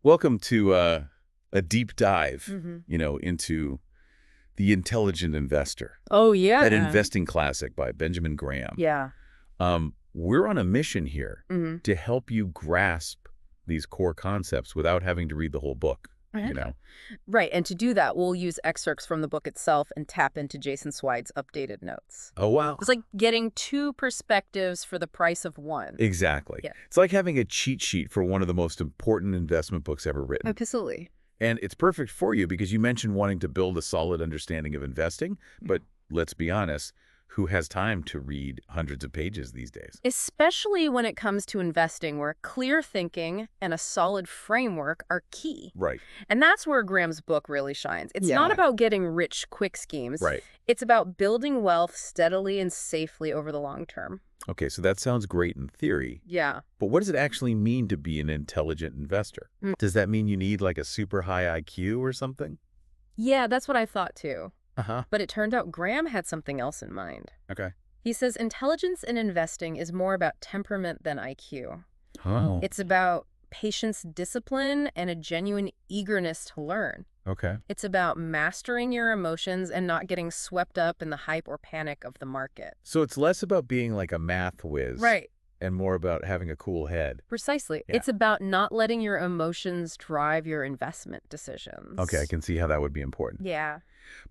Welcome to a deep dive, hmm into The Intelligent Investor, Oh, yeah. that investing classic by Benjamin Graham. Yeah. We're on a mission here hmm to help you grasp these core concepts without having to read the whole book, you Okay. know? Right. And to do that, we'll use excerpts from the book itself and tap into Jason Swide's updated notes. Oh, wow. It's like getting two perspectives for the price of one. Exactly. Yeah. It's like having a cheat sheet for one of the most important investment books ever written. Absolutely. And it's perfect for you because you mentioned wanting to build a solid understanding of investing, but let's be honest, who has time to read hundreds of pages these days? Especially when it comes to investing, where clear thinking and a solid framework are key. Right. And that's where Graham's book really shines. It's not Yeah. about getting rich quick schemes. Right. It's about building wealth steadily and safely over the long term. Okay, so that sounds great in theory, Yeah. but what does it actually mean to be an intelligent investor? Mm. Does that mean you need like a super high IQ or something? Yeah, that's what I thought too. Uh-huh. But it turned out Graham had something else in mind. Okay. He says intelligence in investing is more about temperament than IQ. Oh. It's about patience, discipline, and a genuine eagerness to learn. Okay. It's about mastering your emotions and not getting swept up in the hype or panic of the market. So it's less about being like a math whiz Right. and more about having a cool head. Precisely. Yeah. It's about not letting your emotions drive your investment decisions. Okay, I can see how that would be important. Yeah.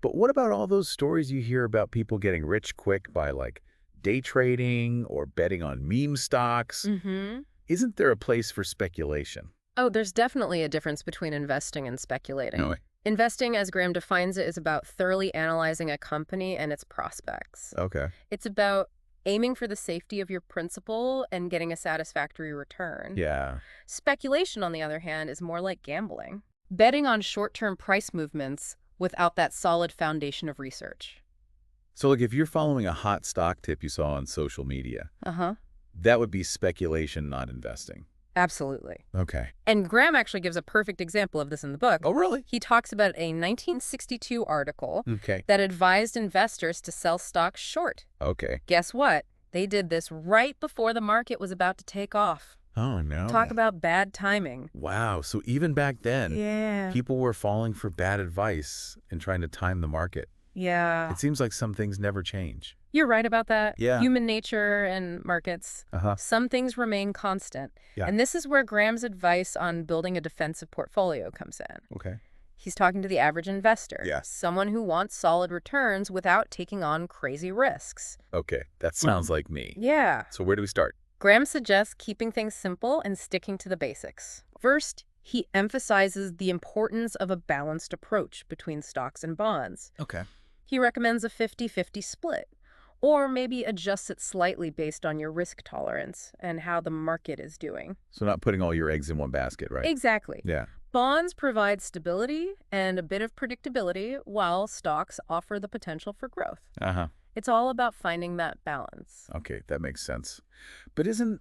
But what about all those stories you hear about people getting rich quick by like day trading or betting on meme stocks? Mm-hmm. Isn't there a place for speculation? Oh, there's definitely a difference between investing and speculating. No way. Investing, as Graham defines it, is about thoroughly analyzing a company and its prospects. Okay. It's about aiming for the safety of your principal and getting a satisfactory return. Yeah. Speculation, on the other hand, is more like gambling, betting on short-term price movements without that solid foundation of research. So look, if you're following a hot stock tip you saw on social media, Uh-huh. that would be speculation, not investing. Absolutely. Okay. And Graham actually gives a perfect example of this in the book. Oh, really? He talks about a 1962 article Okay. that advised investors to sell stocks short. Okay. Guess what? They did this right before the market was about to take off. Oh, no. Talk about bad timing. Wow. So even back then, Yeah. people were falling for bad advice and trying to time the market. Yeah. It seems like some things never change. You're right about that. Yeah. Human nature and markets. Uh-huh. Some things remain constant. Yeah. And this is where Graham's advice on building a defensive portfolio comes in. Okay. He's talking to the average investor. Yeah. Someone who wants solid returns without taking on crazy risks. Okay. That sounds like me. Yeah. So where do we start? Graham suggests keeping things simple and sticking to the basics. First, he emphasizes the importance of a balanced approach between stocks and bonds. Okay. He recommends a 50-50 split, or maybe adjusts it slightly based on your risk tolerance and how the market is doing. So not putting all your eggs in one basket, right? Exactly. Yeah. Bonds provide stability and a bit of predictability, while stocks offer the potential for growth. Uh-huh. It's all about finding that balance. Okay, that makes sense. But isn't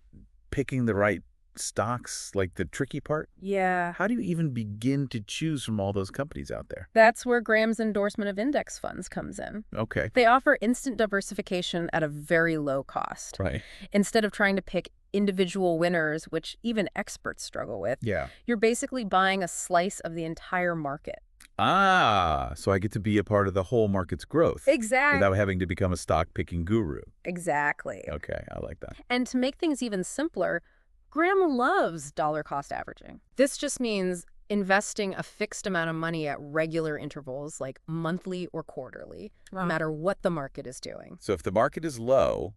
picking the right stocks like the tricky part? Yeah. How do you even begin to choose from all those companies out there? That's where Graham's endorsement of index funds comes in. Okay. They offer instant diversification at a very low cost. Right. Instead of trying to pick individual winners, which even experts struggle with, Yeah. you're basically buying a slice of the entire market. Ah, so I get to be a part of the whole market's growth Exactly. without having to become a stock-picking guru. Exactly. Okay, I like that. And to make things even simpler, Graham loves dollar cost averaging. This just means investing a fixed amount of money at regular intervals, like monthly or quarterly, no matter what the market is doing. So if the market is low,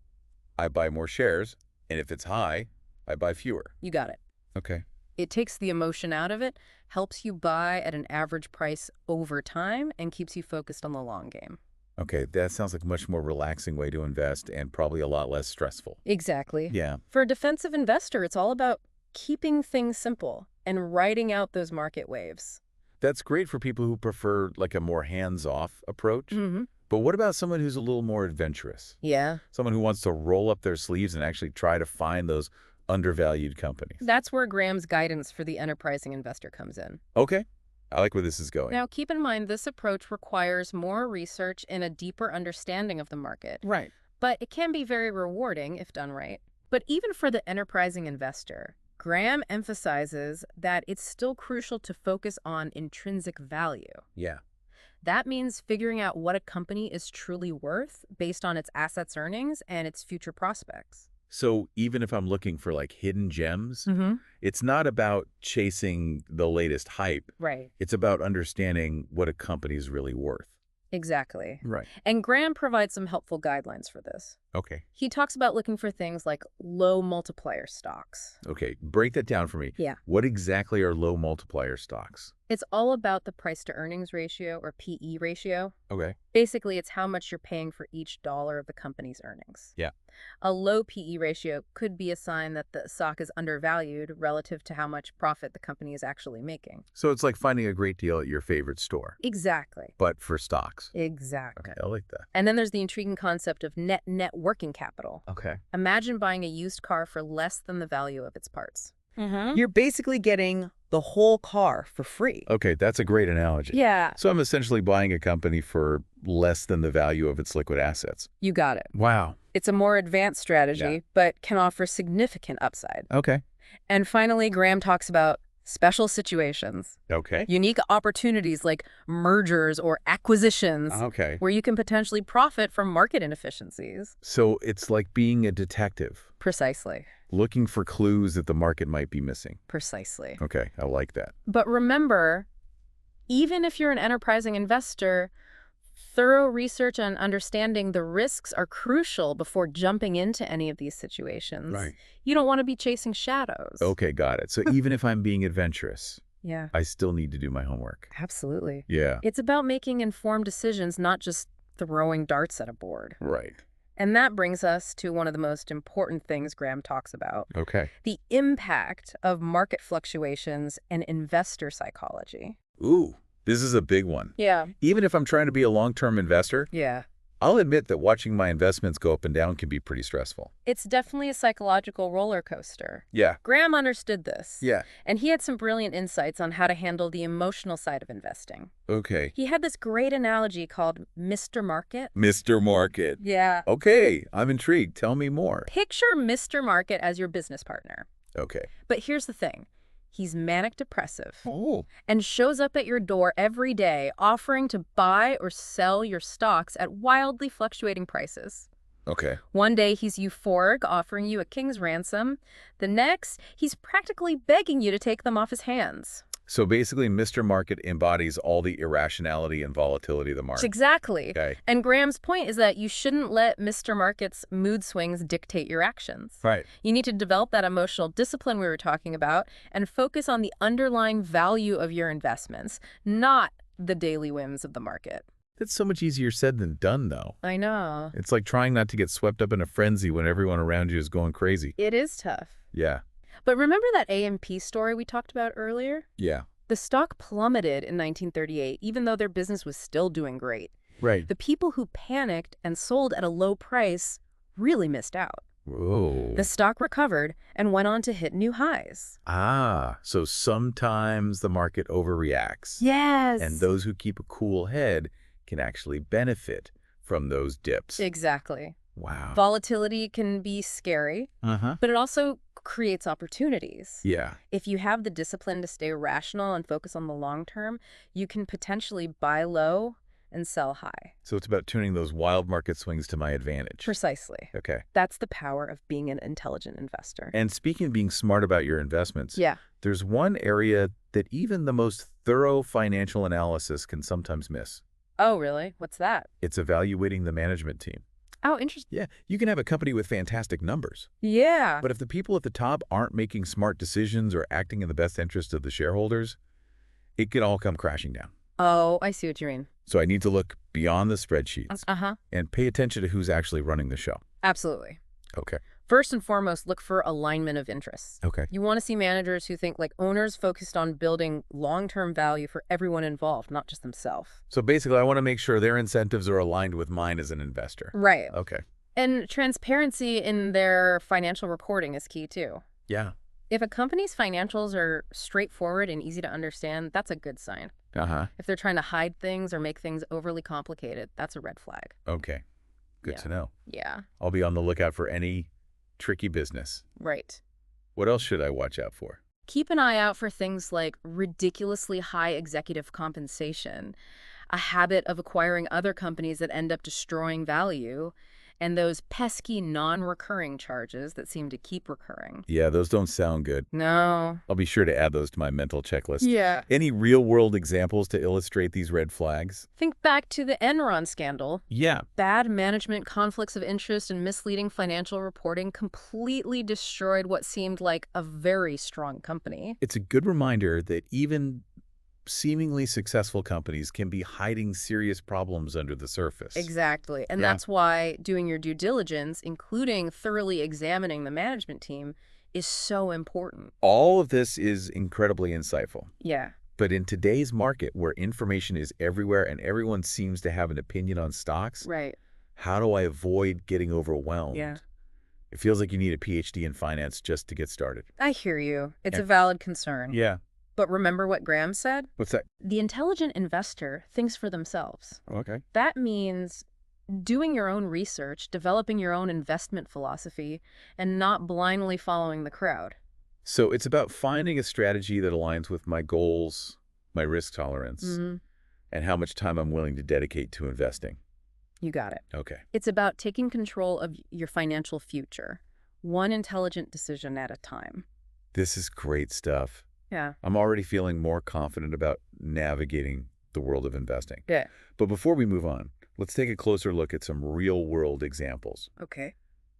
I buy more shares, and if it's high, I buy fewer. You got it. Okay. It takes the emotion out of it, helps you buy at an average price over time, and keeps you focused on the long game. Okay, that sounds like a much more relaxing way to invest and probably a lot less stressful. Exactly. Yeah. For a defensive investor, it's all about keeping things simple and riding out those market waves. That's great for people who prefer like a more hands-off approach. Mm-hmm. But what about someone who's a little more adventurous? Yeah. Someone who wants to roll up their sleeves and actually try to find those undervalued companies. That's where Graham's guidance for the enterprising investor comes in. Okay. I like where this is going. Now, keep in mind, this approach requires more research and a deeper understanding of the market. Right. But it can be very rewarding if done right. But even for the enterprising investor, Graham emphasizes that it's still crucial to focus on intrinsic value. Yeah. That means figuring out what a company is truly worth based on its assets, earnings, and its future prospects. So even if I'm looking for like hidden gems, Mm-hmm. it's not about chasing the latest hype. Right. It's about understanding what a company is really worth. Exactly. Right. And Graham provides some helpful guidelines for this. Okay. He talks about looking for things like low multiplier stocks. Okay. Break that down for me. Yeah. What exactly are low multiplier stocks? It's all about the price to earnings ratio, or PE ratio. Okay. Basically, it's how much you're paying for each dollar of the company's earnings. Yeah. A low PE ratio could be a sign that the stock is undervalued relative to how much profit the company is actually making. So it's like finding a great deal at your favorite store, Exactly. but for stocks. Exactly. Okay. I like that. And then there's the intriguing concept of net working capital. Okay. Imagine buying a used car for less than the value of its parts. You're basically getting the whole car for free. Okay. That's a great analogy. Yeah. So I'm essentially buying a company for less than the value of its liquid assets. You got it. Wow. It's a more advanced strategy, Yeah. but can offer significant upside. Okay. And finally, Graham talks about special situations, Okay. unique opportunities like mergers or acquisitions, Okay. where you can potentially profit from market inefficiencies. So it's like being a detective, Precisely. looking for clues that the market might be missing. Precisely. Okay. I like that. But remember, even if you're an enterprising investor, thorough research and understanding the risks are crucial before jumping into any of these situations. Right. You don't want to be chasing shadows. Okay. Got it. So even if I'm being adventurous, Yeah, I still need to do my homework. absolutely. Yeah. It's about making informed decisions, not just throwing darts at a board. Right. And that brings us to one of the most important things Graham talks about, Okay. the impact of market fluctuations and investor psychology. Ooh, this is a big one. Yeah. Even if I'm trying to be a long-term investor, Yeah. I'll admit that watching my investments go up and down can be pretty stressful. It's definitely a psychological roller coaster. Yeah. Graham understood this. Yeah. And he had some brilliant insights on how to handle the emotional side of investing. Okay. He had this great analogy called Mr. Market. Mr. Market. Yeah. Okay. I'm intrigued. Tell me more. Picture Mr. Market as your business partner. Okay. But here's the thing. He's manic depressive Oh. and shows up at your door every day offering to buy or sell your stocks at wildly fluctuating prices. Okay. One day he's euphoric, offering you a king's ransom. The next, he's practically begging you to take them off his hands. So basically, Mr. Market embodies all the irrationality and volatility of the market. Exactly. Okay. And Graham's point is that you shouldn't let Mr. Market's mood swings dictate your actions. Right. You need to develop that emotional discipline we were talking about and focus on the underlying value of your investments, not the daily whims of the market. That's so much easier said than done, though. I know. It's like trying not to get swept up in a frenzy when everyone around you is going crazy. It is tough. Yeah. But remember that AMP story we talked about earlier? Yeah. The stock plummeted in 1938, even though their business was still doing great. Right. The people who panicked and sold at a low price really missed out. Whoa. The stock recovered and went on to hit new highs. Ah, so sometimes the market overreacts. Yes. And those who keep a cool head can actually benefit from those dips. Exactly. Wow. Volatility can be scary, Uh-huh. but it also creates opportunities. Yeah. If you have the discipline to stay rational and focus on the long term, you can potentially buy low and sell high. So it's about tuning those wild market swings to my advantage. Precisely. Okay. That's the power of being an intelligent investor. And speaking of being smart about your investments, Yeah. there's one area that even the most thorough financial analysis can sometimes miss. Oh, really? What's that? It's evaluating the management team. Oh, interesting. Yeah, you can have a company with fantastic numbers, Yeah. but if the people at the top aren't making smart decisions or acting in the best interest of the shareholders, it can all come crashing down. Oh, I see what you mean. So I need to look beyond the spreadsheets Uh-huh. and pay attention to who's actually running the show. Absolutely. Okay. First and foremost, look for alignment of interests. Okay. You want to see managers who think like owners focused on building long-term value for everyone involved, not just themselves. So basically, I want to make sure their incentives are aligned with mine as an investor. Right. Okay. And transparency in their financial reporting is key too. Yeah. If a company's financials are straightforward and easy to understand, that's a good sign. Uh-huh. If they're trying to hide things or make things overly complicated, that's a red flag. Okay. Good Yeah. to know. Yeah, I'll be on the lookout for any tricky business. right. What else should I watch out for? Keep an eye out for things like ridiculously high executive compensation, a habit of acquiring other companies that end up destroying value, and those pesky non-recurring charges that seem to keep recurring. Yeah, those don't sound good. No. I'll be sure to add those to my mental checklist. Yeah. Any real-world examples to illustrate these red flags? Think back to the Enron scandal. Yeah. Bad management, conflicts of interest, and misleading financial reporting completely destroyed what seemed like a very strong company. It's a good reminder that even seemingly successful companies can be hiding serious problems under the surface. Exactly. And Yeah. that's why doing your due diligence, including thoroughly examining the management team, is so important. All of this is incredibly insightful. Yeah. But in today's market, where information is everywhere and everyone seems to have an opinion on stocks, Right. how do I avoid getting overwhelmed? Yeah. It feels like you need a PhD in finance just to get started. I hear you. It's Yeah. a valid concern. Yeah. But remember what Graham said? What's that? The intelligent investor thinks for themselves. Okay. That means doing your own research, developing your own investment philosophy, and not blindly following the crowd. So it's about finding a strategy that aligns with my goals, my risk tolerance, and how much time I'm willing to dedicate to investing. You got it. Okay. It's about taking control of your financial future, one intelligent decision at a time. This is great stuff. Yeah. I'm already feeling more confident about navigating the world of investing. Yeah. But before we move on, let's take a closer look at some real-world examples. Okay.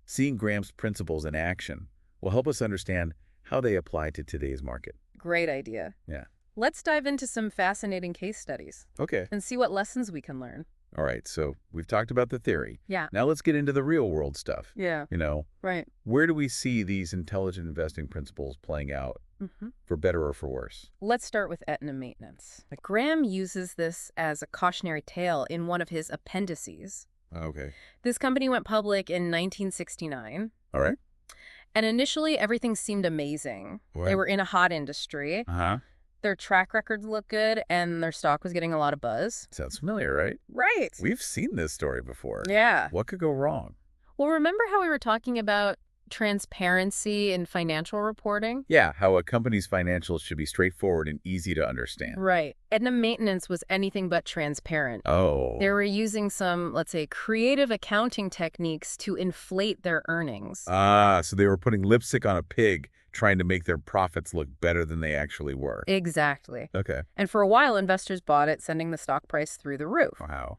Seeing Graham's principles in action will help us understand how they apply to today's market. Great idea. Yeah. Let's dive into some fascinating case studies Okay. and see what lessons we can learn. All right. So we've talked about the theory. Yeah. Now let's get into the real-world stuff. Yeah. Right. Where do we see these intelligent investing principles playing out, for better or for worse? Let's start with Aetna maintenance. Graham uses this as a cautionary tale in one of his appendices. Okay. This company went public in 1969. All right. And initially, everything seemed amazing. Right. They were in a hot industry. Uh-huh. Their track records looked good, and their stock was getting a lot of buzz. Sounds familiar, right? Right. We've seen this story before. Yeah. What could go wrong? Well, remember how we were talking about transparency in financial reporting? Yeah, how a company's financials should be straightforward and easy to understand. Right. Aetna Maintenance was anything but transparent. Oh. They were using some, let's say, creative accounting techniques to inflate their earnings. Ah, so they were putting lipstick on a pig, trying to make their profits look better than they actually were. Exactly. Okay. And for a while, investors bought it, sending the stock price through the roof. Wow.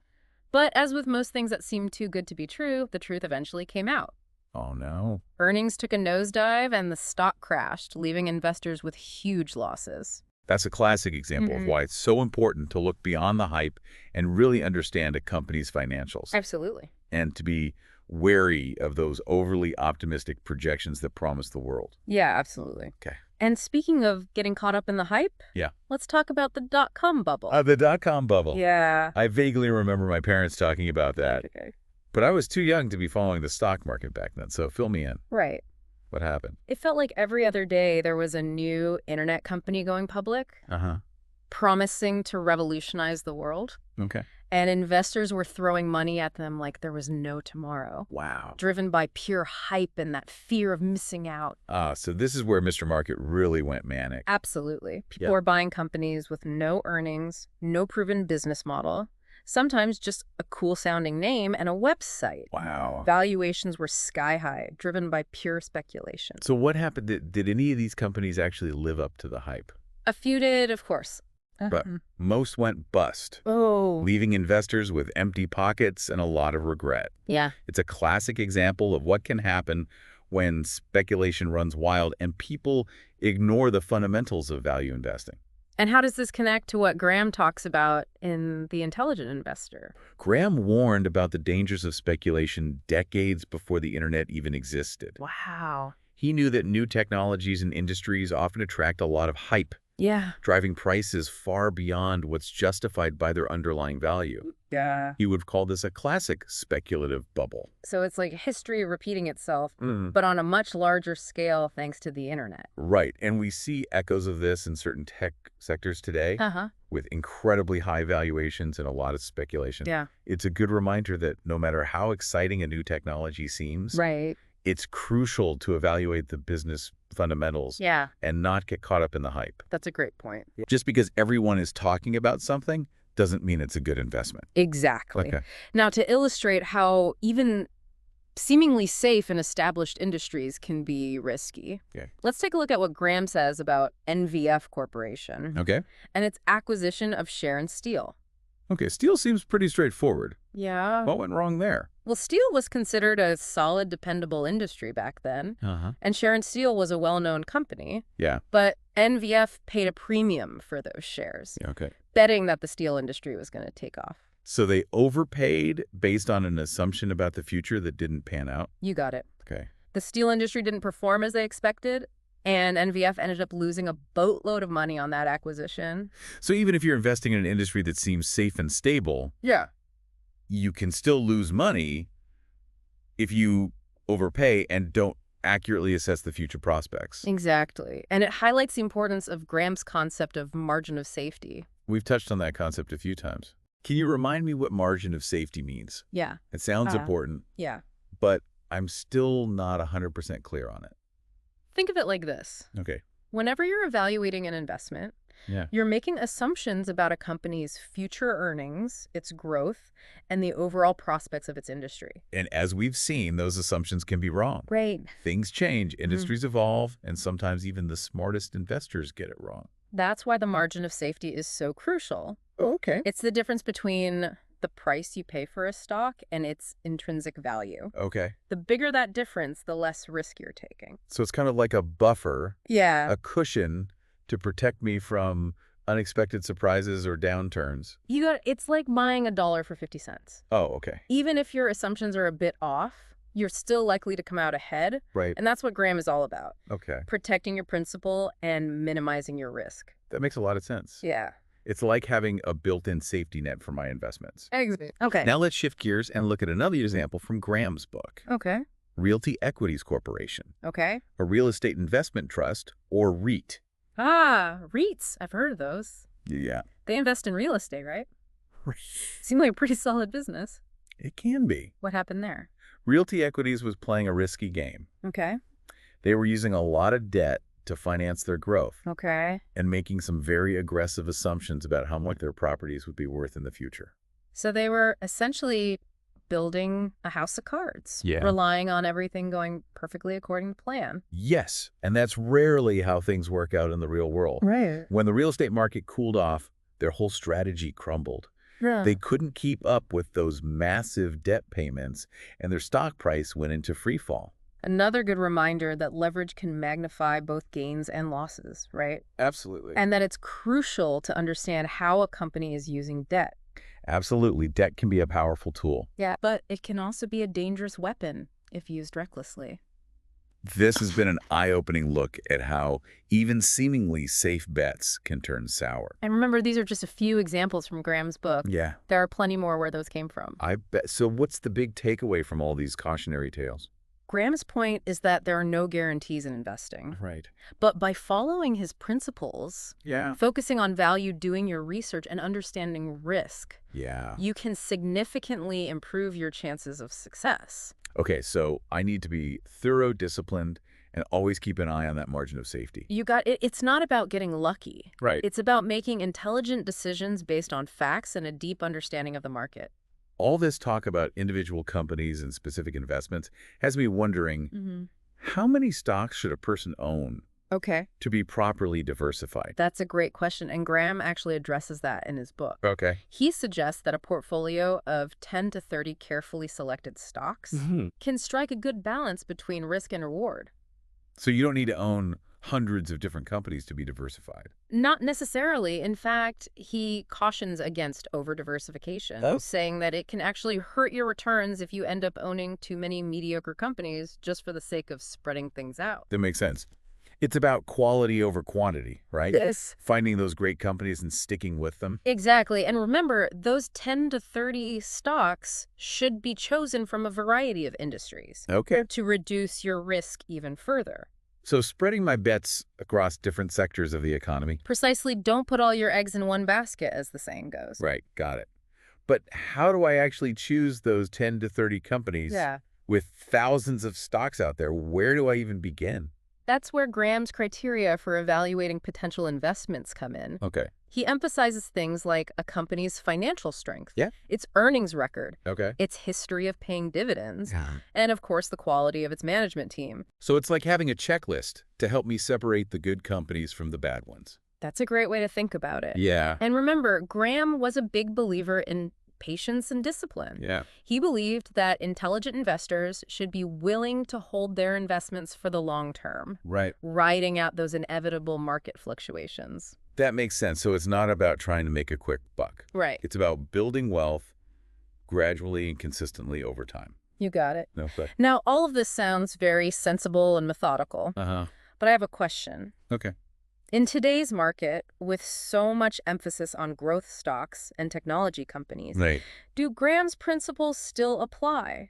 But as with most things that seemed too good to be true, the truth eventually came out. Oh, no. Earnings took a nosedive and the stock crashed, leaving investors with huge losses. That's a classic example of why it's so important to look beyond the hype and really understand a company's financials. Absolutely. And to be wary of those overly optimistic projections that promise the world. Yeah, absolutely. Okay. And speaking of getting caught up in the hype, Yeah. let's talk about the dot-com bubble. The dot-com bubble. Yeah. I vaguely remember my parents talking about that. Okay. But I was too young to be following the stock market back then, so fill me in. Right. What happened? It felt like every other day there was a new internet company going public, Uh-huh. promising to revolutionize the world. Okay. And investors were throwing money at them like there was no tomorrow, Wow. driven by pure hype and that fear of missing out. So this is where Mr. Market really went manic. Absolutely. People Yeah. were buying companies with no earnings, no proven business model, sometimes just a cool-sounding name and a website. Wow. Valuations were sky-high, driven by pure speculation. So what happened? Did any of these companies actually live up to the hype? A few did, of course. But most went bust, Oh. leaving investors with empty pockets and a lot of regret. Yeah. It's a classic example of what can happen when speculation runs wild and people ignore the fundamentals of value investing. And how does this connect to what Graham talks about in The Intelligent Investor? Graham warned about the dangers of speculation decades before the internet even existed. Wow. He knew that new technologies and industries often attract a lot of hype, Yeah. driving prices far beyond what's justified by their underlying value. Yeah. He would call this a classic speculative bubble. So it's like history repeating itself, Mm. but on a much larger scale thanks to the internet. Right, and we see echoes of this in certain tech sectors today Uh-huh. with incredibly high valuations and a lot of speculation. Yeah. It's a good reminder that no matter how exciting a new technology seems, Right. it's crucial to evaluate the business fundamentals Yeah, and not get caught up in the hype. that's a great point. Just because everyone is talking about something doesn't mean it's a good investment. Exactly. Okay. Now, to illustrate how even seemingly safe and established industries can be risky, Okay. let's take a look at what Graham says about NVF Corporation Okay. and its acquisition of Sharon Steel. Okay, steel seems pretty straightforward. Yeah. What went wrong there? Well, steel was considered a solid, dependable industry back then, Uh-huh. and Sharon Steel was a well-known company, Yeah. but NVF paid a premium for those shares, Yeah, okay. betting that the steel industry was going to take off. So they overpaid based on an assumption about the future that didn't pan out? You got it. Okay. The steel industry didn't perform as they expected, and NVF ended up losing a boatload of money on that acquisition. So even if you're investing in an industry that seems safe and stable, Yeah. you can still lose money if you overpay and don't accurately assess the future prospects. Exactly. And it highlights the importance of Graham's concept of margin of safety. We've touched on that concept a few times. Can you remind me what margin of safety means? Yeah. It sounds Uh, important, Yeah. but I'm still not 100% clear on it. Think of it like this. Okay. Whenever you're evaluating an investment, Yeah. you're making assumptions about a company's future earnings, its growth, and the overall prospects of its industry. And as we've seen, those assumptions can be wrong. Right. Things change, industries evolve, and sometimes even the smartest investors get it wrong. That's why the margin of safety is so crucial. Oh, okay. It's the difference between the price you pay for a stock and its intrinsic value. Okay. The bigger that difference, the less risk you're taking. So it's kind of like a buffer, Yeah. a cushion to protect me from unexpected surprises or downturns. It's like buying $1 for 50 cents. Oh, okay. Even if your assumptions are a bit off, you're still likely to come out ahead. Right. And that's what Graham is all about. Okay. Protecting your principal and minimizing your risk. That makes a lot of sense. Yeah. It's like having a built-in safety net for my investments. Okay. Now let's shift gears and look at another example from Graham's book, Okay. Realty Equities Corporation, Okay. a real estate investment trust, or REIT. Ah, REITs. I've heard of those. Yeah, They invest in real estate, right? Seem like a pretty solid business. it can be. What happened there? Realty Equities was playing a risky game. Okay. They were using a lot of debt to finance their growth Okay. and making some very aggressive assumptions about how much their properties would be worth in the future. So they were essentially building a house of cards. Yeah. Relying on everything going perfectly according to plan. Yes, and that's rarely how things work out in the real world. Right. When the real estate market cooled off, their whole strategy crumbled. Yeah. They couldn't keep up with those massive debt payments, and their stock price went into free fall. Another good reminder that leverage can magnify both gains and losses, right? Absolutely. And that it's crucial to understand how a company is using debt. Absolutely. Debt can be a powerful tool. Yeah. But it can also be a dangerous weapon if used recklessly. This has been an eye-opening look at how even seemingly safe bets can turn sour. And remember, these are just a few examples from Graham's book. Yeah, There are plenty more where those came from. I bet. So what's the big takeaway from all these cautionary tales? Graham's point is that there are no guarantees in investing. Right. But by following his principles, Yeah. focusing on value, doing your research, and understanding risk, Yeah. you can significantly improve your chances of success. Okay, so I need to be thorough, disciplined, and always keep an eye on that margin of safety. You got it. It's not about getting lucky. Right. It's about making intelligent decisions based on facts and a deep understanding of the market. All this talk about individual companies and specific investments has me wondering, how many stocks should a person own Okay. to be properly diversified? That's a great question, and Graham actually addresses that in his book. Okay. He suggests that a portfolio of 10 to 30 carefully selected stocks can strike a good balance between risk and reward. So you don't need to own hundreds of different companies to be diversified. Not necessarily. In fact, he cautions against over-diversification, Oh. saying that it can actually hurt your returns if you end up owning too many mediocre companies just for the sake of spreading things out. That makes sense. It's about quality over quantity, right? Yes. Finding those great companies and sticking with them. Exactly. And remember, those 10 to 30 stocks should be chosen from a variety of industries Okay. to reduce your risk even further. So spreading my bets across different sectors of the economy. Precisely, don't put all your eggs in one basket, as the saying goes. Right, got it. But how do I actually choose those 10 to 30 companies Yeah. with thousands of stocks out there? Where do I even begin? That's where Graham's criteria for evaluating potential investments come in. Okay. He emphasizes things like a company's financial strength, Yeah. its earnings record, Okay. its history of paying dividends, Yeah. and of course the quality of its management team. So it's like having a checklist to help me separate the good companies from the bad ones. That's a great way to think about it. Yeah. And remember, Graham was a big believer in patience and discipline. Yeah. He believed that intelligent investors should be willing to hold their investments for the long term, Right. riding out those inevitable market fluctuations. That makes sense. So it's not about trying to make a quick buck. Right. It's about building wealth gradually and consistently over time. You got it. Okay. Now, all of this sounds very sensible and methodical, Uh-huh. but I have a question. Okay. In today's market, with so much emphasis on growth stocks and technology companies, Right. do Graham's principles still apply?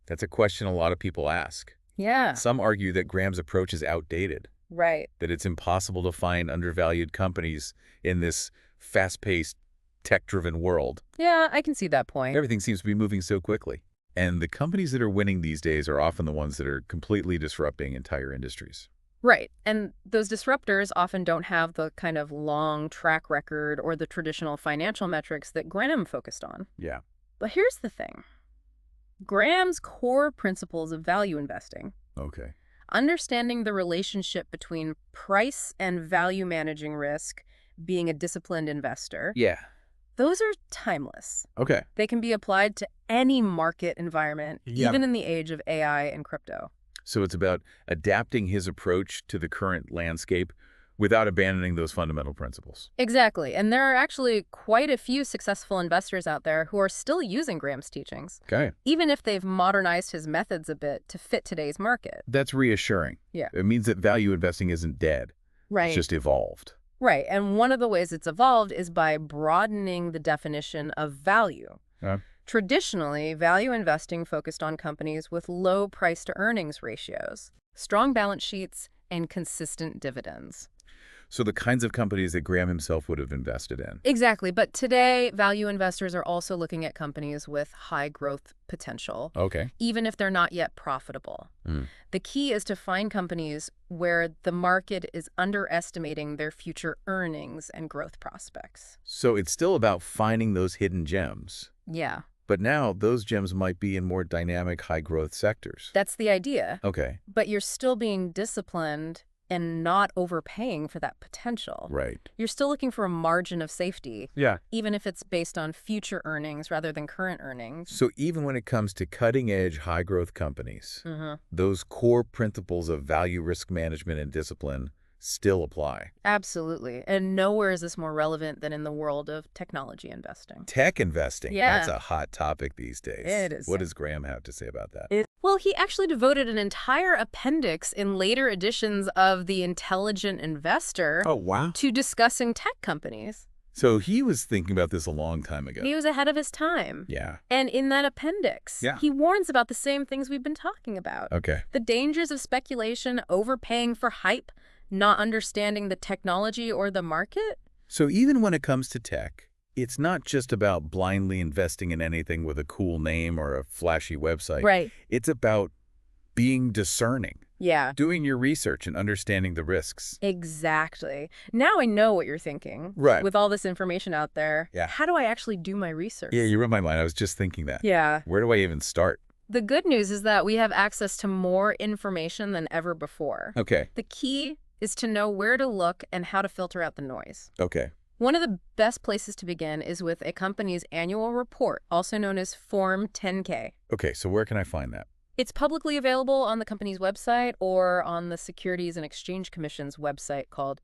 That's a question a lot of people ask. Yeah. Some argue that Graham's approach is outdated, Right. that it's impossible to find undervalued companies in this fast-paced, tech-driven world. Yeah, I can see that point. Everything seems to be moving so quickly. And the companies that are winning these days are often the ones that are completely disrupting entire industries. Right. And those disruptors often don't have the kind of long track record or the traditional financial metrics that Graham focused on. Yeah. But here's the thing. Graham's core principles of value investing, Okay. understanding the relationship between price and value managing risk, being a disciplined investor, Yeah. those are timeless. Okay. They can be applied to any market environment, Yeah. even in the age of AI and crypto. So it's about adapting his approach to the current landscape without abandoning those fundamental principles. Exactly. And there are actually quite a few successful investors out there who are still using Graham's teachings, Okay. even if they've modernized his methods a bit to fit today's market. That's reassuring. Yeah. It means that value investing isn't dead. Right. It's just evolved. Right. And one of the ways it's evolved is by broadening the definition of value. Traditionally, value investing focused on companies with low price-to-earnings ratios, strong balance sheets, and consistent dividends. So the kinds of companies that Graham himself would have invested in. Exactly. But today, value investors are also looking at companies with high growth potential, Okay. even if they're not yet profitable. The key is to find companies where the market is underestimating their future earnings and growth prospects. So it's still about finding those hidden gems. Yeah, But now those gems might be in more dynamic, high-growth sectors. that's the idea. Okay. But you're still being disciplined and not overpaying for that potential. Right. You're still looking for a margin of safety, Yeah. even if it's based on future earnings rather than current earnings. So even when it comes to cutting-edge, high-growth companies, Mm-hmm. those core principles of value, risk management, and discipline still apply. Absolutely. And nowhere is this more relevant than in the world of technology investing. Tech investing. Yeah. That's a hot topic these days. It is. What does Graham have to say about that? Well, he actually devoted an entire appendix in later editions of The Intelligent Investor Oh, wow. to discussing tech companies. So he was thinking about this a long time ago. He was ahead of his time. Yeah. And in that appendix, Yeah. he warns about the same things we've been talking about. Okay. The dangers of speculation, overpaying for hype, not understanding the technology or the market. So even when it comes to tech, it's not just about blindly investing in anything with a cool name or a flashy website. Right. It's about being discerning, Yeah. doing your research and understanding the risks. Exactly. Now I know what you're thinking. Right. With all this information out there. Yeah. How do I actually do my research? Yeah, you read my mind. I was just thinking that. Yeah. Where do I even start? The good news is that we have access to more information than ever before. Okay. The key is to know where to look and how to filter out the noise. Okay. One of the best places to begin is with a company's annual report, also known as Form 10K. Okay, so where can I find that? It's publicly available on the company's website or on the Securities and Exchange Commission's website called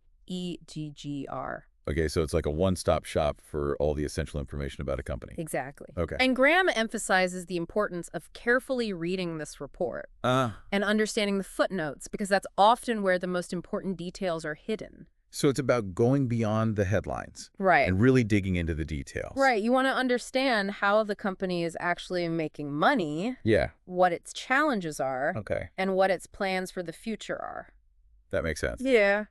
EGGR. Okay, so it's like a one-stop shop for all the essential information about a company. Exactly. Okay. And Graham emphasizes the importance of carefully reading this report and understanding the footnotes, because that's often where the most important details are hidden. So it's about going beyond the headlines Right. and really digging into the details. Right. You want to understand how the company is actually making money, Yeah. what its challenges are, Okay. and what its plans for the future are. That makes sense. Yeah.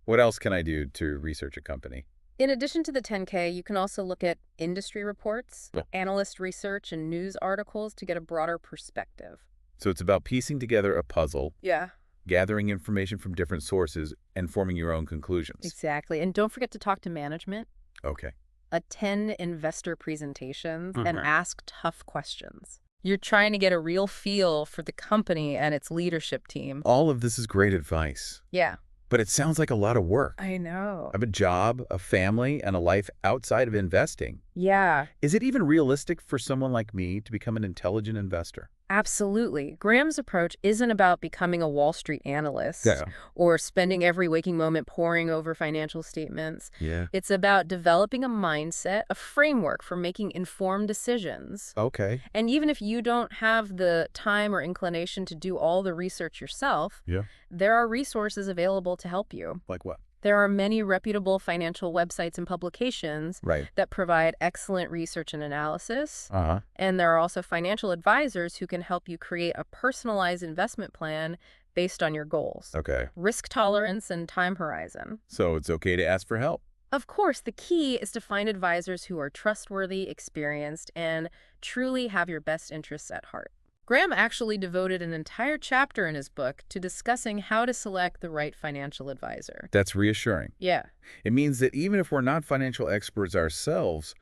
What else can I do to research a company? In addition to the 10K, you can also look at industry reports, Yeah. analyst research, and news articles to get a broader perspective. So it's about piecing together a puzzle Yeah. gathering information from different sources and forming your own conclusions. Exactly. And don't forget to talk to management. Okay. Attend investor presentations and ask tough questions. You're trying to get a real feel for the company and its leadership team. All of this is great advice, Yeah. but it sounds like a lot of work. I know. I have a job, a family, and a life outside of investing. Yeah, Is it even realistic for someone like me to become an intelligent investor? absolutely. Graham's approach isn't about becoming a Wall Street analyst or spending every waking moment poring over financial statements. Yeah. It's about developing a mindset, a framework for making informed decisions. Okay. And even if you don't have the time or inclination to do all the research yourself, Yeah. there are resources available to help you. Like what? There are many reputable financial websites and publications Right. that provide excellent research and analysis. Uh-huh. And there are also financial advisors who can help you create a personalized investment plan based on your goals, Okay. risk tolerance, and time horizon. So it's okay to ask for help. Of course, the key is to find advisors who are trustworthy, experienced, and truly have your best interests at heart. Graham actually devoted an entire chapter in his book to discussing how to select the right financial advisor. That's reassuring. Yeah, It means that even if we're not financial experts ourselves,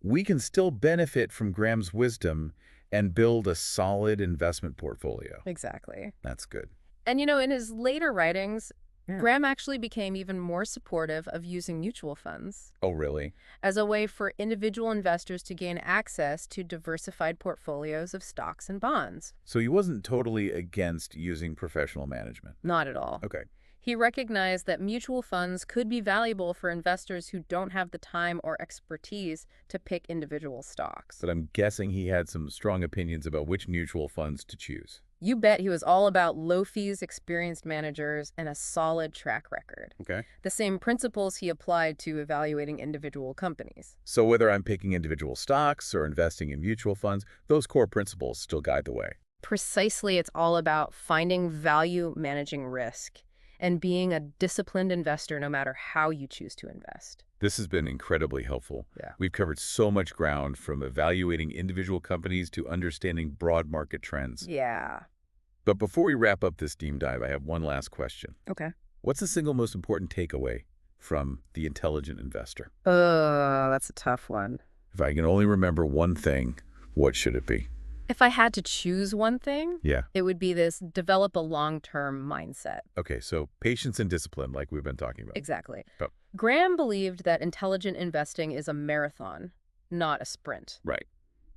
we can still benefit from Graham's wisdom and build a solid investment portfolio. exactly. That's good. And in his later writings, Yeah. Graham actually became even more supportive of using mutual funds Oh, really? as a way for individual investors to gain access to diversified portfolios of stocks and bonds. So he wasn't totally against using professional management. Not at all. Okay. He recognized that mutual funds could be valuable for investors who don't have the time or expertise to pick individual stocks. But I'm guessing he had some strong opinions about which mutual funds to choose. You bet he was all about low fees, experienced managers, and a solid track record. Okay. The same principles he applied to evaluating individual companies. So whether I'm picking individual stocks or investing in mutual funds, those core principles still guide the way. Precisely, it's all about finding value, managing risk, and being a disciplined investor no matter how you choose to invest. This has been incredibly helpful. Yeah. We've covered so much ground, from evaluating individual companies to understanding broad market trends. Yeah. But before we wrap up this deep dive, I have one last question. Okay. What's the single most important takeaway from The Intelligent Investor? That's a tough one. If I can only remember one thing, what should it be? If I had to choose one thing, Yeah. it would be this: develop a long-term mindset. Okay, so patience and discipline, like we've been talking about. Exactly. Oh. Graham believed that intelligent investing is a marathon, not a sprint. Right.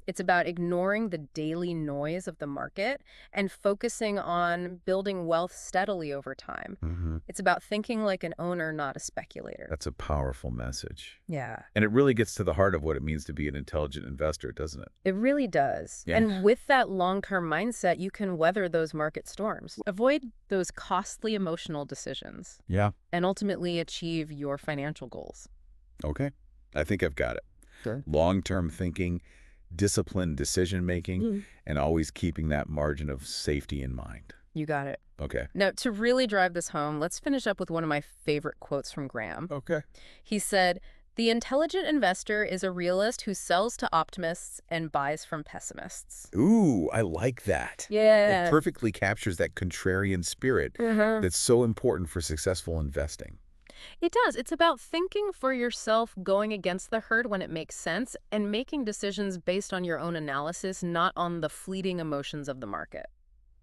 It's about ignoring the daily noise of the market and focusing on building wealth steadily over time. It's about thinking like an owner, not a speculator. That's a powerful message. Yeah, And it really gets to the heart of what it means to be an intelligent investor, doesn't it? it really does. Yeah. And with that long-term mindset, you can weather those market storms, avoid those costly emotional decisions, Yeah. and ultimately achieve your financial goals. Okay. I think I've got it. Sure. Long-term thinking, disciplined decision-making, and always keeping that margin of safety in mind. You got it. Okay. Now, to really drive this home, let's finish up with one of my favorite quotes from Graham. Okay. He said, "The intelligent investor is a realist who sells to optimists and buys from pessimists." Ooh, I like that. Yeah. It perfectly captures that contrarian spirit that's so important for successful investing. It does. It's about thinking for yourself, going against the herd when it makes sense, and making decisions based on your own analysis, not on the fleeting emotions of the market.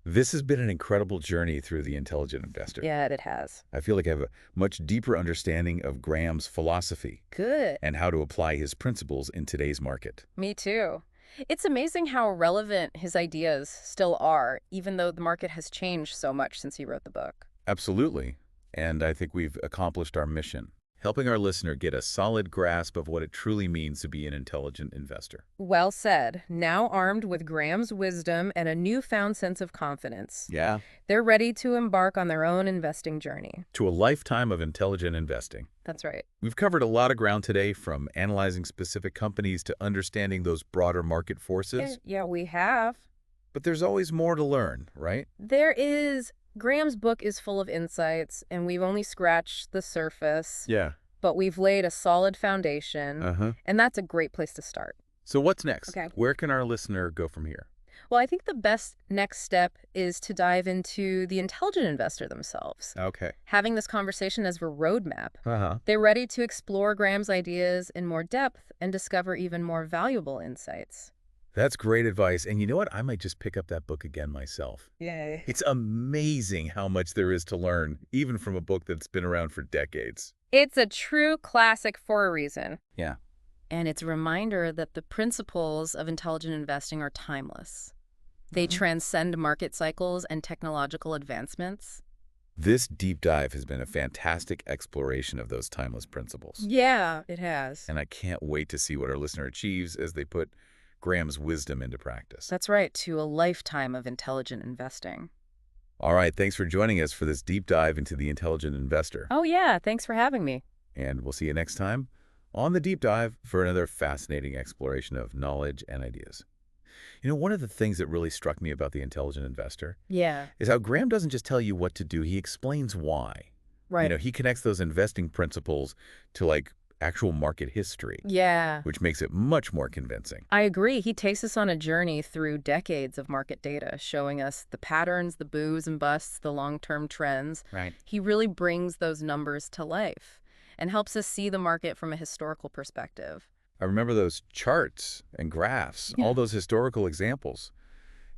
This has been an incredible journey through The Intelligent Investor. Yeah, it has. I feel like I have a much deeper understanding of Graham's philosophy Good. and how to apply his principles in today's market. Me too. It's amazing how relevant his ideas still are, even though the market has changed so much since he wrote the book. Absolutely. And I think we've accomplished our mission, helping our listener get a solid grasp of what it truly means to be an intelligent investor. Well said. Now armed with Graham's wisdom and a newfound sense of confidence, Yeah. they're ready to embark on their own investing journey. To a lifetime of intelligent investing. That's right. We've covered a lot of ground today, from analyzing specific companies to understanding those broader market forces. Yeah, we have. But there's always more to learn, right? There is. Graham's book is full of insights, and we've only scratched the surface, Yeah. but we've laid a solid foundation, Uh-huh. and that's a great place to start. So what's next? Okay. Where can our listener go from here? Well, I think the best next step is to dive into the intelligent investor themselves. Okay. Having this conversation as a roadmap, Uh-huh. they're ready to explore Graham's ideas in more depth and discover even more valuable insights. That's great advice. And you know what? I might just pick up that book again myself. Yay. It's amazing how much there is to learn, even from a book that's been around for decades. It's a true classic for a reason. Yeah. And it's a reminder that the principles of intelligent investing are timeless. They transcend market cycles and technological advancements. This deep dive has been a fantastic exploration of those timeless principles. Yeah, it has. And I can't wait to see what our listener achieves as they put Graham's wisdom into practice. That's right, to a lifetime of intelligent investing. All right, thanks for joining us for this deep dive into the intelligent investor. Oh yeah, thanks for having me. And we'll see you next time on the deep dive for another fascinating exploration of knowledge and ideas. You know, one of the things that really struck me about the intelligent investor Yeah, is how Graham doesn't just tell you what to do, he explains why. right. You know, he connects those investing principles to like actual market history, Yeah. which makes it much more convincing. I agree. He takes us on a journey through decades of market data, showing us the patterns, the boos and busts, the long-term trends. Right. He really brings those numbers to life and helps us see the market from a historical perspective. I remember those charts and graphs, Yeah. all those historical examples.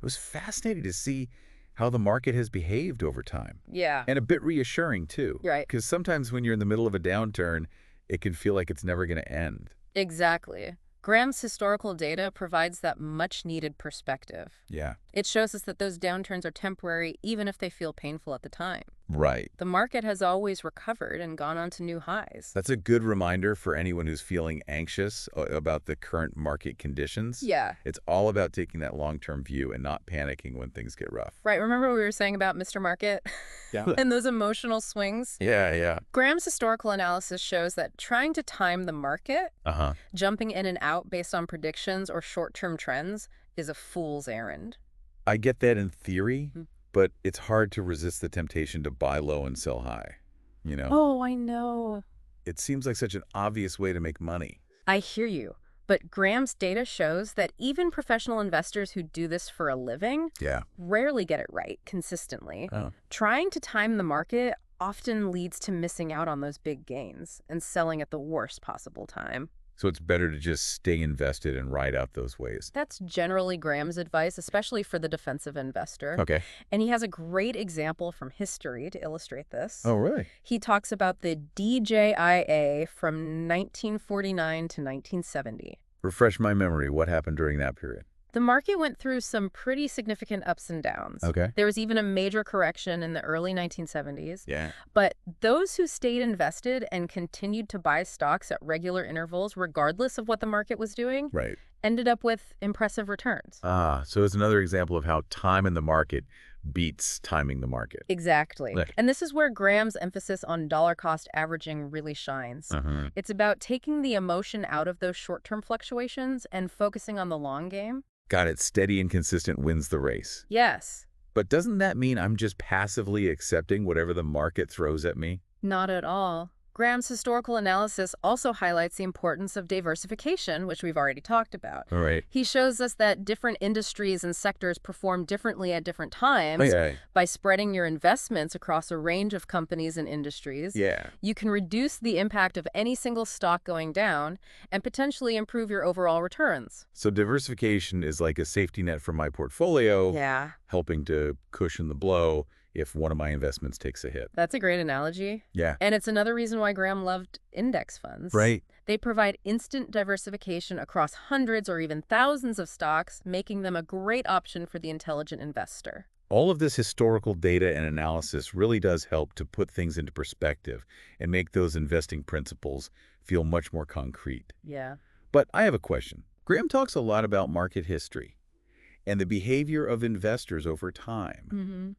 It was fascinating to see how the market has behaved over time. Yeah. And a bit reassuring, too. Right. Because sometimes when you're in the middle of a downturn, it can feel like it's never going to end. Exactly. Graham's historical data provides that much-needed perspective. Yeah. It shows us that those downturns are temporary, even if they feel painful at the time. Right. The market has always recovered and gone on to new highs. That's a good reminder for anyone who's feeling anxious about the current market conditions. Yeah. It's all about taking that long-term view and not panicking when things get rough. Right, remember what we were saying about Mr. Market? Yeah. And those emotional swings? Yeah. Graham's historical analysis shows that trying to time the market, Uh-huh. jumping in and out based on predictions or short-term trends, is a fool's errand. I get that in theory, Mhm. but it's hard to resist the temptation to buy low and sell high. You know, Oh, I know. it seems like such an obvious way to make money. I hear you. But Graham's data shows that even professional investors who do this for a living Yeah. rarely get it right consistently. Oh. Trying to time the market often leads to missing out on those big gains and selling at the worst possible time. So it's better to just stay invested and ride out those waves. That's generally Graham's advice, especially for the defensive investor. Okay. And he has a great example from history to illustrate this. Oh, really? He talks about the DJIA from 1949 to 1970. Refresh my memory. What happened during that period? The market went through some pretty significant ups and downs. Okay. There was even a major correction in the early 1970s. Yeah. But those who stayed invested and continued to buy stocks at regular intervals, regardless of what the market was doing, Right. ended up with impressive returns. So it's another example of how time in the market beats timing the market. Exactly. Right. And this is where Graham's emphasis on dollar cost averaging really shines. Uh-huh. It's about taking the emotion out of those short-term fluctuations and focusing on the long game. Got it. Steady and consistent wins the race. Yes. But doesn't that mean I'm just passively accepting whatever the market throws at me? Not at all. Graham's historical analysis also highlights the importance of diversification, which we've already talked about. All right. He shows us that different industries and sectors perform differently at different times. Oh, yeah. By spreading your investments across a range of companies and industries, Yeah. you can reduce the impact of any single stock going down and potentially improve your overall returns. So diversification is like a safety net for my portfolio, Yeah. helping to cushion the blow if one of my investments takes a hit. That's a great analogy. Yeah. And it's another reason why Graham loved index funds. Right. They provide instant diversification across hundreds or even thousands of stocks, making them a great option for the intelligent investor. All of this historical data and analysis really does help to put things into perspective and make those investing principles feel much more concrete. Yeah. But I have a question. Graham talks a lot about market history and the behavior of investors over time. Mm-hmm.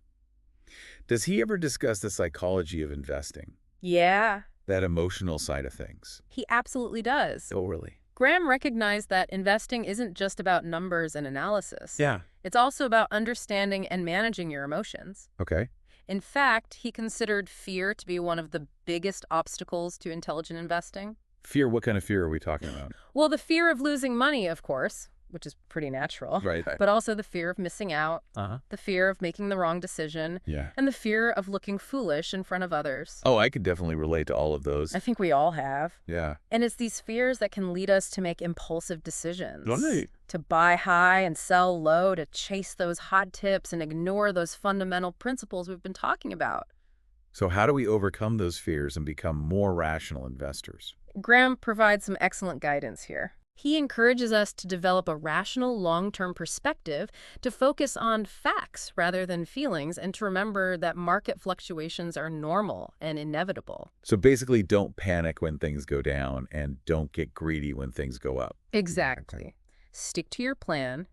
Does he ever discuss the psychology of investing, Yeah, that emotional side of things? he absolutely does. Oh, really? Graham recognized that investing isn't just about numbers and analysis. Yeah. It's also about understanding and managing your emotions. Okay. In fact, he considered fear to be one of the biggest obstacles to intelligent investing. Fear, what kind of fear are we talking about? Well, the fear of losing money, of course. which is pretty natural, Right. but also the fear of missing out, Uh-huh. the fear of making the wrong decision, Yeah. and the fear of looking foolish in front of others. Oh, I could definitely relate to all of those. I think we all have. Yeah. And it's these fears that can lead us to make impulsive decisions. Right. To buy high and sell low, to chase those hot tips and ignore those fundamental principles we've been talking about. So how do we overcome those fears and become more rational investors? Graham provides some excellent guidance here. He encourages us to develop a rational, long-term perspective, to focus on facts rather than feelings, and to remember that market fluctuations are normal and inevitable. So basically, don't panic when things go down and don't get greedy when things go up. Exactly. Stick to your plan,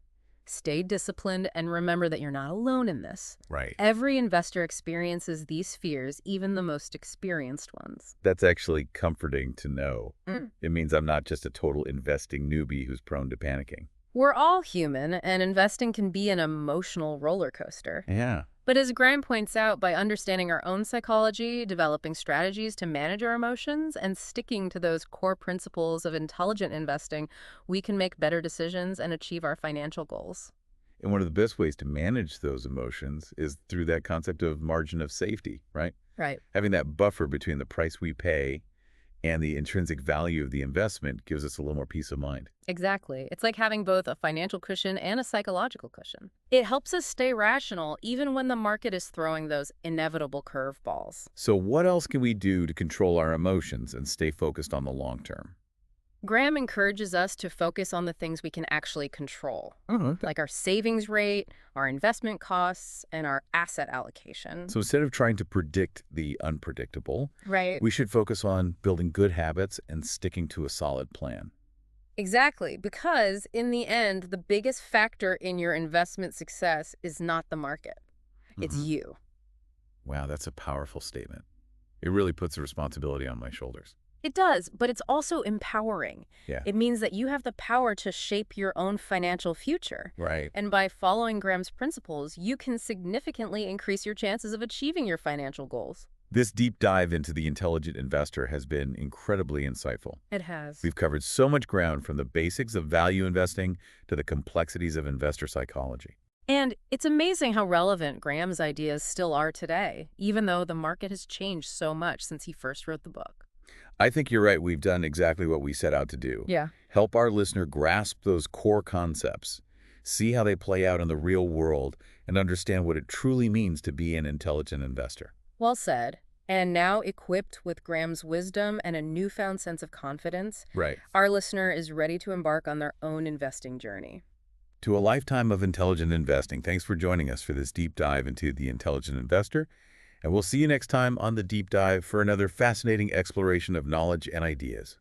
stay disciplined, and remember that you're not alone in this. Right. Every investor experiences these fears, even the most experienced ones. That's actually comforting to know. Mm. It means I'm not just a total investing newbie who's prone to panicking. We're all human, and investing can be an emotional roller coaster. Yeah. But as Graham points out, by understanding our own psychology, developing strategies to manage our emotions, and sticking to those core principles of intelligent investing, we can make better decisions and achieve our financial goals. And one of the best ways to manage those emotions is through that concept of margin of safety, right? Right. Having that buffer between the price we pay and the intrinsic value of the investment gives us a little more peace of mind. Exactly. It's like having both a financial cushion and a psychological cushion. It helps us stay rational even when the market is throwing those inevitable curveballs. So what else can we do to control our emotions and stay focused on the long term? Graham encourages us to focus on the things we can actually control, Okay. like our savings rate, our investment costs, and our asset allocation. So instead of trying to predict the unpredictable, Right. we should focus on building good habits and sticking to a solid plan. Exactly, because in the end, the biggest factor in your investment success is not the market. It's Mhm. you. Wow, that's a powerful statement. It really puts the responsibility on my shoulders. It does, but it's also empowering. Yeah. It means that you have the power to shape your own financial future. Right. And by following Graham's principles, you can significantly increase your chances of achieving your financial goals. This deep dive into the intelligent investor has been incredibly insightful. It has. We've covered so much ground from the basics of value investing to the complexities of investor psychology. And it's amazing how relevant Graham's ideas still are today, even though the market has changed so much since he first wrote the book. I think you're right. We've done exactly what we set out to do. Yeah. Help our listener grasp those core concepts, see how they play out in the real world, and understand what it truly means to be an intelligent investor. Well said. And now, equipped with Graham's wisdom and a newfound sense of confidence, Right. our listener is ready to embark on their own investing journey. To a lifetime of intelligent investing, thanks for joining us for this deep dive into the intelligent investor. And we'll see you next time on The Deep Dive for another fascinating exploration of knowledge and ideas.